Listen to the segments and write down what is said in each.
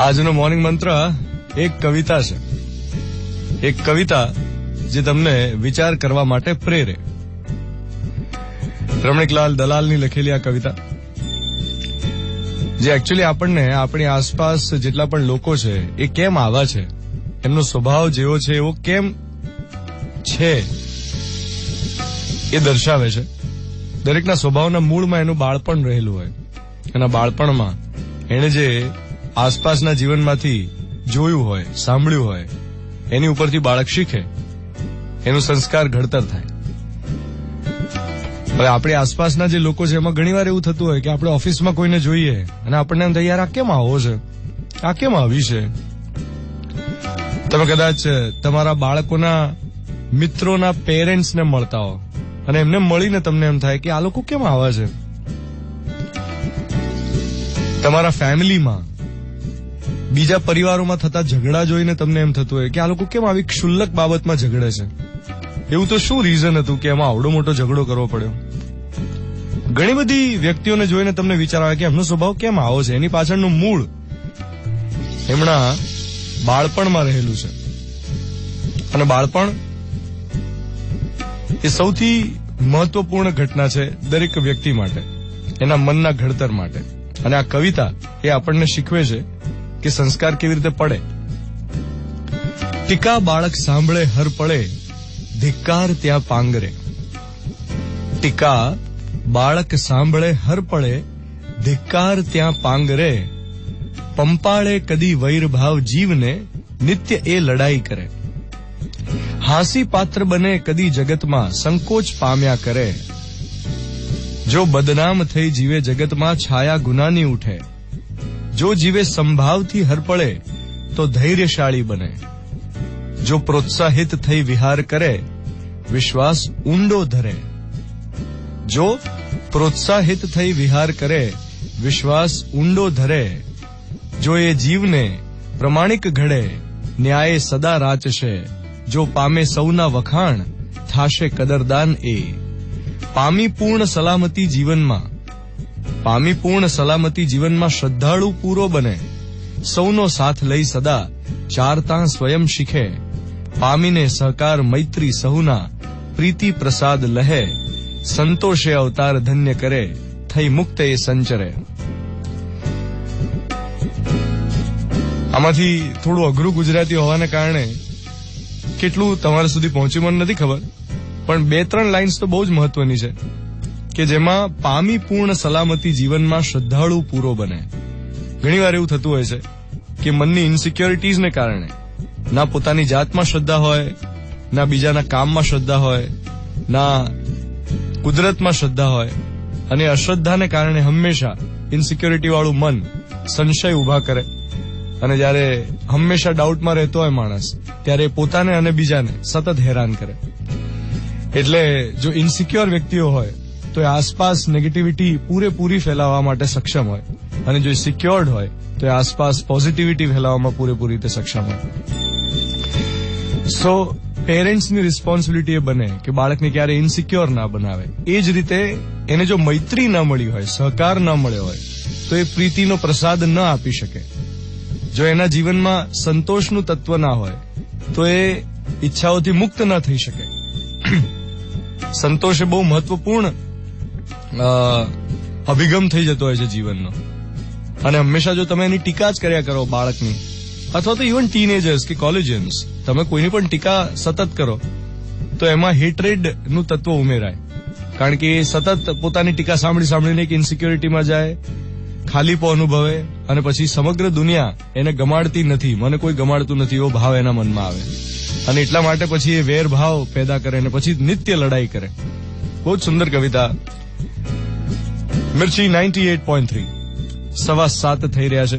આજનો મોર્નિંગ મંત્ર એક કવિતા છે, એક કવિતા જે તમને વિચાર કરવા માટે પ્રેરે. રમણીકલાલ દલાલની લખેલી આ કવિતા જે એકચ્યુઅલી આપણને આપણી આસપાસ જેટલા પણ લોકો છે એ કેમ આવા છે, એમનો સ્વભાવ જેવો છે એવો કેમ છે એ દર્શાવે છે. દરેકના સ્વભાવના મૂળમાં એનું બાળપણ રહેલું હોય. એના બાળપણમાં એને જે આસપાસના જીવનમાંથી જોયું હોય, સાંભળ્યું હોય, એની ઉપરથી બાળક શીખે, એનું સંસ્કાર ઘડતર થાય. હવે આપણી આસપાસના જે લોકો છે એમાં ઘણીવાર એવું થતું હોય કે આપણે ઓફિસમાં કોઈને જોઈએ અને આપણને એમ થાય યાર આ કેમ આવો છે, આ કેમ આવી છે. તમે કદાચ તમારા બાળકોના મિત્રોના પેરેન્ટ્સને મળતા હો અને એમને મળીને તમને એમ થાય કે આ લોકો કેમ આવા છે. તમારા ફેમિલીમાં બીજા પરિવારોમાં થતા ઝઘડા જોઈને તમને એમ થતું હોય કે આ લોકો કેમ આવી ક્ષુલ્લક બાબતમાં ઝઘડે છે. એવું તો શું રીઝન હતું કે એમાં આવડો મોટો ઝઘડો કરવો પડ્યો. ઘણી બધી વ્યક્તિઓને જોઈને તમને વિચાર આવે કે એમનો સ્વભાવ કેમ આવો છે. એની પાછળનું મૂળ એમના બાળપણમાં રહેલું છે. અને બાળપણ એ સૌથી મહત્વપૂર્ણ ઘટના છે દરેક વ્યક્તિ માટે, એના મનના ઘડતર માટે. અને આ કવિતા એ આપણને શીખવે છે કે સંસ્કાર કેવી રીતે પડે. ટીકા બાળક સાંભળે હર પડે, ધિક્કાર ત્યાં પાંગરે. ટીકા બાળક સાંભળે હર પડે, ધિક્કાર ત્યાં પાંગરે. પંપાળે કદી વૈરભાવ જીવને, નિત્ય એ લડાઈ કરે. હાંસી પાત્ર બને કદી જગતમાં, સંકોચ પામ્યા કરે. જો બદનામ થઈ જીવે જગતમાં, છાયા ગુનાની ઉઠે. જો જીવે સંભાવથી હરપળે, તો ધૈર્યશાળી બને. જો પ્રોત્સાહિત થઈ વિહાર કરે, વિશ્વાસ ઊંડો ધરે. જો પ્રોત્સાહિત થઈ વિહાર કરે, વિશ્વાસ ઊંડો ધરે. જો એ જીવને પ્રમાણિક ઘડે, ન્યાય સદા રાચશે. જો પામે સૌના વખાણ, થાશે કદરદાન એ. પામી પૂર્ણ સલામતી જીવનમાં, પામી પૂર્ણ સલામતી જીવનમાં શ્રદ્ધાળુ પૂરો બને. સૌનો સાથ લઈ સદા ચારતા સ્વયં શીખે. પામીને સહકાર મૈત્રી સહુના, પ્રીતિ પ્રસાદ લહે. સંતોષે અવતાર ધન્ય કરે, થઈ મુક્ત એ સંચરે. આમાંથી થોડું અઘરું ગુજરાતી હોવાને કારણે કેટલું તમારા સુધી પહોંચ્યું મને નથી ખબર, પણ 2-3 લાઇન્સ તો બહુ જ મહત્વની છે કે જેમાં પામી પૂર્ણ સલામતી જીવનમાં શ્રદ્ધાળુ પૂરો બને. ઘણીવાર એવું થતું હોય છે કે મનની ઇન્સિક્યોરિટીઝને કારણે ના પોતાની જાતમાં શ્રદ્ધા હોય, ના બીજાના કામમાં શ્રદ્ધા હોય, ના કુદરતમાં શ્રદ્ધા હોય, અને અશ્રદ્ધાને કારણે હંમેશા ઇન્સિક્યોરિટી વાળું મન સંશય ઉભા કરે. અને જયારે હંમેશા ડાઉટમાં રહેતો હોય માણસ, ત્યારે પોતાને અને બીજાને સતત હેરાન કરે. એટલે જો ઇન્સિક્યોર વ્યક્તિઓ હોય તો એ આસપાસ નેગેટિવિટી પૂરેપૂરી ફેલાવવા માટે સક્ષમ હોય, અને જો સિક્યોર્ડ હોય તો એ આસપાસ પોઝિટિવિટી ફેલાવવામાં પૂરેપૂરી રીતે સક્ષમ હોય. સો પેરેન્ટ્સની રિસ્પોન્સિબિલિટી એ બને કે બાળકને ક્યારે ઇન્સિક્યોર ના બનાવે. એ જ રીતે એને જો મૈત્રી ન મળી હોય, સહકાર ન મળ્યો હોય, તો એ પ્રીતિનો પ્રસાદ ન આપી શકે. જો એના જીવનમાં સંતોષનું તત્વ ના હોય તો એ ઈચ્છાઓથી મુક્ત ન થઈ શકે. સંતોષ એ બહુ મહત્વપૂર્ણ અભિગમ થઈ જતો હોય છે જીવનનો. અને હંમેશા જો તમે એની ટીકા જ કર્યા કરો બાળકની, અથવા તો ઇવન ટીનેજર્સ કે કોલેજિયન્સ, તમે કોઈની પણ ટીકા સતત કરો તો એમાં હેટ્રેડ નું તત્વ ઉમેરાય. કારણ કે એ સતત પોતાની ટીકા સાંભળીને એક ઇન્સિક્યોરિટીમાં જાય, ખાલીપો અનુભવે, અને પછી સમગ્ર દુનિયા એને ગમાડતી નથી, મને કોઈ ગમાડતું નથી એવો ભાવ એના મનમાં આવે. અને એટલા માટે પછી એ વેરભાવ પેદા કરે અને પછી નિત્ય લડાઈ કરે. બહુ જ સુંદર કવિતા. મિર્ચી 98.3 7:15 થઈ રહ્યા છે.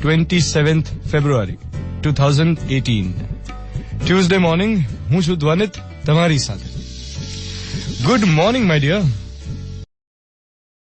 27th ફેબ્રુઆરી 2018 ટ્યુઝડે મોર્નિંગ. હું છું ધ્વનિત તમારી સાથે. Good morning my dear.